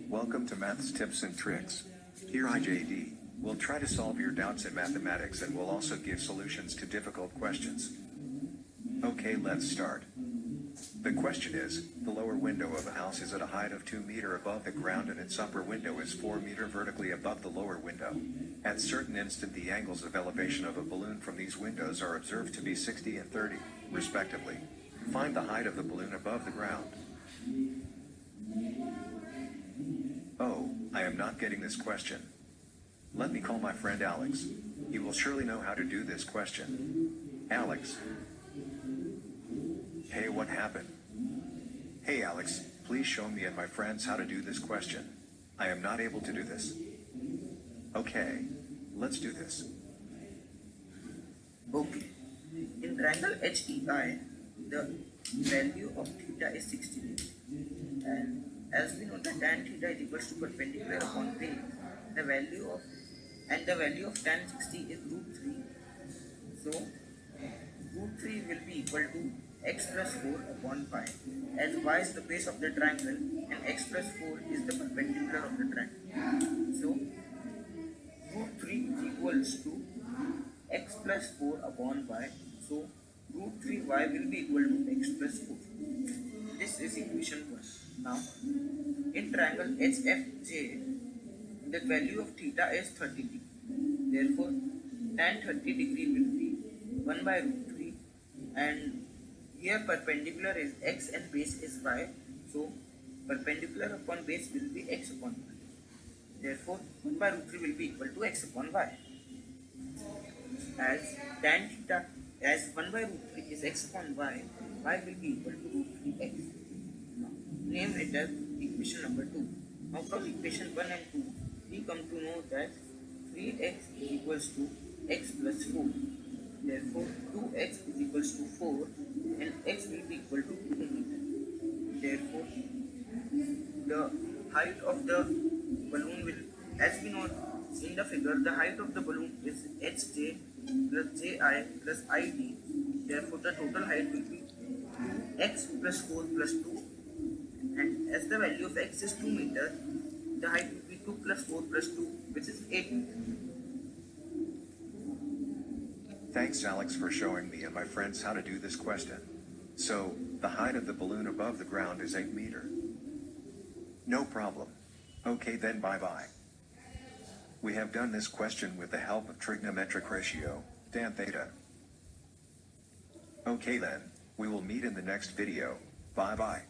Welcome to Maths Tips and Tricks. Here IJD will try to solve your doubts in mathematics and will also give solutions to difficult questions. Okay, let's start. The question is, the lower window of a house is at a height of 2 meters above the ground and its upper window is 4 meters vertically above the lower window. At certain instant the angles of elevation of a balloon from these windows are observed to be 60 and 30, respectively. Find the height of the balloon above the ground. Oh, I am not getting this question. Let me call my friend Alex. He will surely know how to do this question. Alex. Hey, what happened? Hey Alex, please show me and my friends how to do this question. I am not able to do this. Okay, let's do this. Okay. In triangle HEI, the value of theta is 60 degrees. And as we know that tan theta is equals to perpendicular upon base, the value of tan 60 is root 3. So root 3 will be equal to x plus 4 upon pi, as y is the base of the triangle and x plus 4 is the perpendicular of the triangle. So root 3 is equals to x plus 4 upon y. So root 3y will be equal to x plus 4. This is equation 1. Now in triangle HFJ, the value of theta is 30 degree. Therefore tan 30 degree will be 1 by root 3, and here perpendicular is x and base is y, so perpendicular upon base will be x upon y. Therefore 1 by root 3 will be equal to x upon y. As tan theta, as 1 by root 3 is x upon y, y will be equal to root 3x. Now name it as equation number 2. Now from equation 1 and 2, we come to know that 3x is equals to x plus 4. Therefore 2x is equals to 4 and x will be equal to 2 meters. Therefore the height of the balloon will, as we know in the figure, the height of the balloon is hj plus ji plus id. Therefore the total height will be 2x plus 4 plus 2, and as the value of x is 2 meters, the height will be 2 plus 4 plus 2, which is 8 meters. Thanks Alex for showing me and my friends how to do this question. So, the height of the balloon above the ground is 8 meters. No problem. Okay then, bye-bye. We have done this question with the help of trigonometric ratio, tan theta. Okay then, we will meet in the next video. Bye-bye.